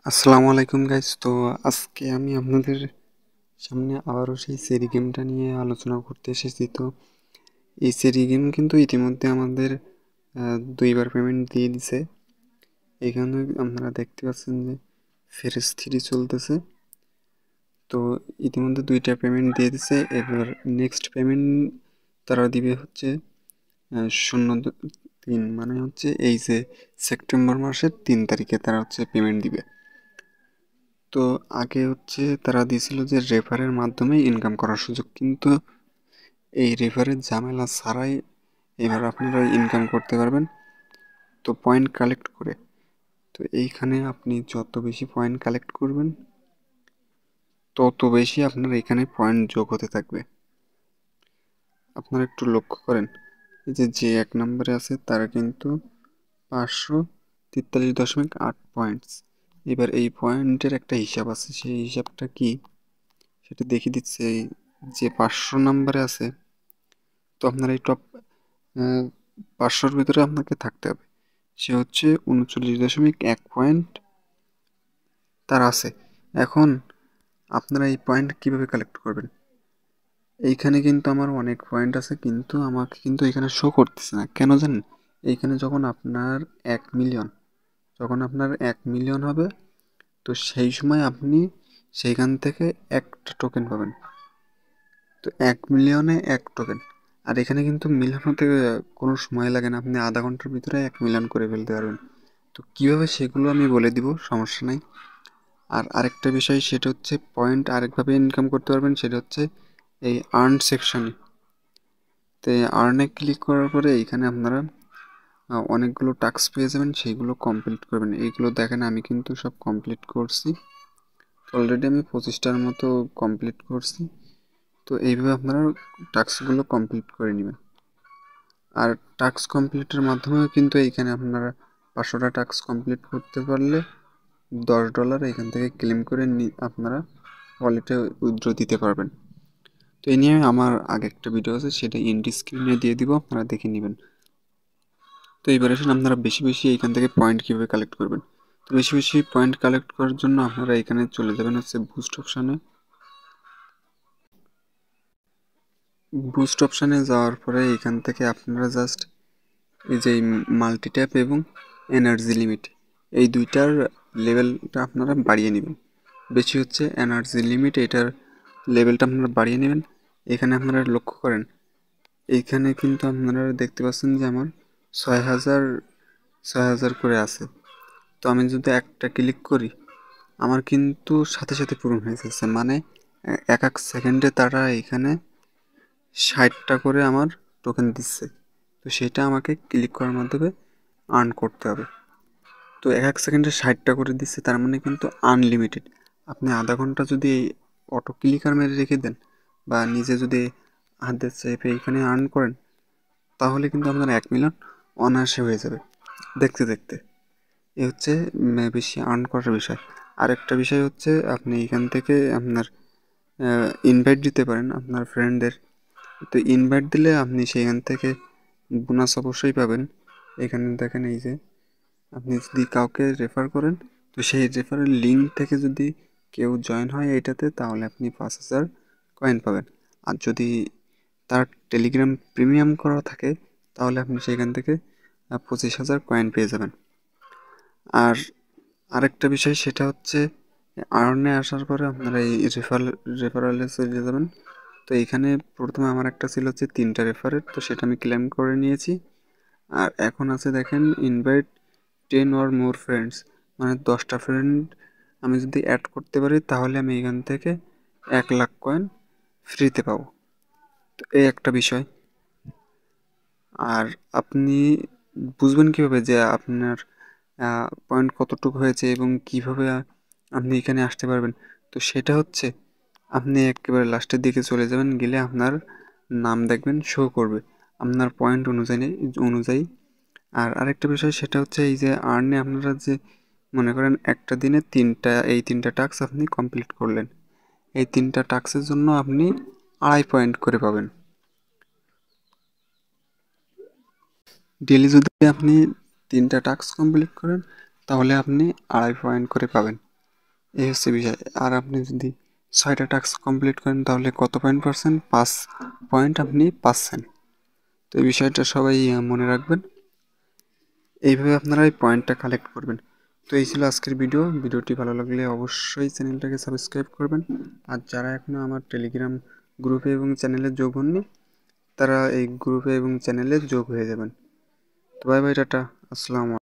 আসসালামু আলাইকুম গাইস। তো আজকে আমি আপনাদের সামনে আবারও সেই সেরি গেমটা নিয়ে আলোচনা করতে এসেছি। তো এই সেরি গেম কিন্তু ইতিমধ্যে আমাদের দুইবার পেমেন্ট দিয়ে দিছে। এখানে আপনারা দেখতে পাচ্ছেন যে ফেরেস থ্রি চলতেছে। তো ইতিমধ্যে দুইটা পেমেন্ট দিয়ে দিছে। এবার নেক্সট পেমেন্ট তারা দিবে হচ্ছে 03, মানে হচ্ছে এই যে সেপ্টেম্বর মাসের 3 তারিখে তারা হচ্ছে পেমেন্ট দিবে। তো আগে হচ্ছে তারা দিয়েছিল যে রেফারের মাধ্যমে ইনকাম করার সুযোগ, কিন্তু এই রেফারের ঝামেলা ছাড়াই এবার আপনারা ইনকাম করতে পারবেন। তো পয়েন্ট কালেক্ট করে, তো এইখানে আপনি যত বেশি পয়েন্ট কালেক্ট করবেন তত বেশি আপনার এখানে পয়েন্ট যোগ হতে থাকবে। আপনারা একটু লক্ষ্য করেন, এই যে এক নম্বরে আছে তারা কিন্তু 543.8 পয়েন্টস। এবার এই পয়েন্টের একটা হিসাব আছে, সেই হিসাবটা কি সেটা দেখিয়ে দিচ্ছে। এই যে 500 নাম্বারে আছে, তো আপনার এই টপ 500-র ভিতরে আপনাকে থাকতে হবে। সে হচ্ছে 39.1 পয়েন্ট তার আছে। এখন আপনারা এই পয়েন্ট কিভাবে কালেক্ট করবেন? এইখানে কিন্তু আমার অনেক পয়েন্ট আছে, কিন্তু আমাকে কিন্তু এখানে শো করতেছে না কেন জানেন? এইখানে যখন আপনার 1 মিলিয়ন, হবে, তো সেই সময় আপনি সেইখান থেকে একটা টোকেন পাবেন। তো 1 মিলিয়নে 1 টোকেন। আর এখানে কিন্তু মিলিয়ন হতে কোনো সময় লাগে না, আপনি আধা ঘন্টার ভিতরে 1 মিলিয়ন করে ফেলতে পারবেন। তো কীভাবে সেগুলো আমি বলে দিব, সমস্যা নাই। আর আরেকটা বিষয়, সেটা হচ্ছে পয়েন্ট আরেকভাবে ইনকাম করতে পারবেন, সেটা হচ্ছে এই আর্ন সেকশনে। তো এই আর্নে ক্লিক করার পরে এইখানে আপনারা অনেকগুলো টাস্ক পেয়ে যাবেন, সেইগুলো কমপ্লিট করবেন। এইগুলো দেখেন আমি কিন্তু সব কমপ্লিট করছি, অলরেডি আমি 25টার মতো কমপ্লিট করছি। তো এইভাবে আপনারা টাস্কগুলো কমপ্লিট করে নেবেন। আর টাস্ক কমপ্লিটের মাধ্যমেও কিন্তু এইখানে আপনারা 500টা টাস্ক কমপ্লিট করতে পারলে $10 এখান থেকে ক্লেম করে আপনারা ওয়ালেটে উইথড্র দিতে পারবেন। তো এই নিয়ে আমার আগে একটা ভিডিও আছে, সেটা এন্ড স্ক্রিনে দিয়ে দিব, আপনারা দেখে নেবেন। তো এইবার আসেন আপনারা বেশি বেশি এইখান থেকে পয়েন্ট কীভাবে কালেক্ট করবেন। তো বেশি বেশি পয়েন্ট কালেক্ট করার জন্য আপনারা এখানে চলে যাবেন হচ্ছে বুস্ট অপশানে। বুস্ট অপশানে যাওয়ার পরে এখান থেকে আপনারা জাস্ট এই যে মাল্টি ট্যাপ এবং এনার্জি লিমিট, এই দুইটার লেভেলটা আপনারা বাড়িয়ে নেবেন। বেশি হচ্ছে এনার্জি লিমিট, এটার লেভেলটা আপনারা বাড়িয়ে নেবেন। এখানে আপনারা লক্ষ্য করেন, এইখানে কিন্তু আপনারা দেখতে পাচ্ছেন যে আমার 6,000 করে আছে। তো আমি যদি একটা ক্লিক করি, আমার কিন্তু সাথে সাথে পূরণ হয়ে যাচ্ছে, মানে এক এক সেকেন্ডে তারা এখানে 60টা করে আমার টোকেন দিচ্ছে। তো সেটা আমাকে ক্লিক করার মাধ্যমে আর্ন করতে হবে। তো এক এক সেকেন্ডে 60টা করে দিচ্ছে, তার মানে কিন্তু আনলিমিটেড। আপনি আধা ঘন্টা যদি এই অটো ক্লিকার মেরে রেখে দেন বা নিজে যদি হাতের চেপে এইখানে আর্ন করেন, তাহলে কিন্তু আপনার 1 মিলিয়ন অনায়াসে হয়ে যাবে দেখতে দেখতে। এ হচ্ছে বেশি আর্ন করার বিষয়। আরেকটা বিষয় হচ্ছে আপনি এখান থেকে আপনার ইনভাইট দিতে পারেন আপনার ফ্রেন্ডদের। তো ইনভাইট দিলে আপনি সেখান থেকে বোনাস অবশ্যই পাবেন। এখানে দেখেন, এই যে আপনি যদি কাউকে রেফার করেন, তো সেই রেফারের লিঙ্ক থেকে যদি কেউ জয়েন হয় এইটাতে, তাহলে আপনি 5,000 কয়েন পাবেন। আর যদি তার টেলিগ্রাম প্রিমিয়াম করা থাকে, তাহলে আপনি সেখান থেকে 25,000 কয়েন পেয়ে যাবেন। আর আরেকটা বিষয়, সেটা হচ্ছে আর্নে আসার পরে আপনারা এই রেফারেলে চলে যাবেন। তো এইখানে প্রথমে আমার একটা ছিল হচ্ছে 3টা রেফারের, তো সেটা আমি ক্লেম করে নিয়েছি। আর এখন আছে দেখেন ইনভাইট 10 or more ফ্রেন্ডস, মানে 10টা ফ্রেন্ড আমি যদি অ্যাড করতে পারি, তাহলে আমি এখান থেকে 1 লাখ কয়েন ফ্রিতে পাবো। তো এই একটা বিষয়। আর আপনি বুঝবেন কীভাবে যে আপনার পয়েন্ট কতটুকু হয়েছে এবং কিভাবে আপনি এখানে আসতে পারবেন? তো সেটা হচ্ছে আপনি একেবারে লাস্টের দিকে চলে যাবেন, গেলে আপনার নাম দেখবেন শো করবে আপনার পয়েন্ট অনুযায়ী। আর আরেকটা বিষয়, সেটা হচ্ছে এই যে আর্নে আপনারা যে মনে করেন একটা দিনে এই তিনটা টাস্ক আপনি কমপ্লিট করলেন, এই 3টা টাস্কের জন্য আপনি 2.5 পয়েন্ট করে পাবেন। ডেলি যদি আপনি 3টা টাস্ক কমপ্লিট করেন, তাহলে আপনি 2.5 পয়েন্ট করে পাবেন। এই হচ্ছে বিষয়। আর আপনি যদি 6টা টাস্ক কমপ্লিট করেন তাহলে কত পয়েন্ট পাচ্ছেন? 5 পয়েন্ট আপনি পাচ্ছেন। তো এই বিষয়টা সবাই মনে রাখবেন। এইভাবে আপনারা এই পয়েন্টটা কালেক্ট করবেন। তো এই ছিল আজকের ভিডিওটি ভালো লাগলে অবশ্যই চ্যানেলটাকে সাবস্ক্রাইব করবেন। আর যারা এখনও আমার টেলিগ্রাম গ্রুপে এবং চ্যানেলে যোগ হননি তারা এই গ্রুপে এবং চ্যানেলে যোগ হয়ে যাবেন। তো বাই বাই, টাটা, আসসালামু আলাইকুম।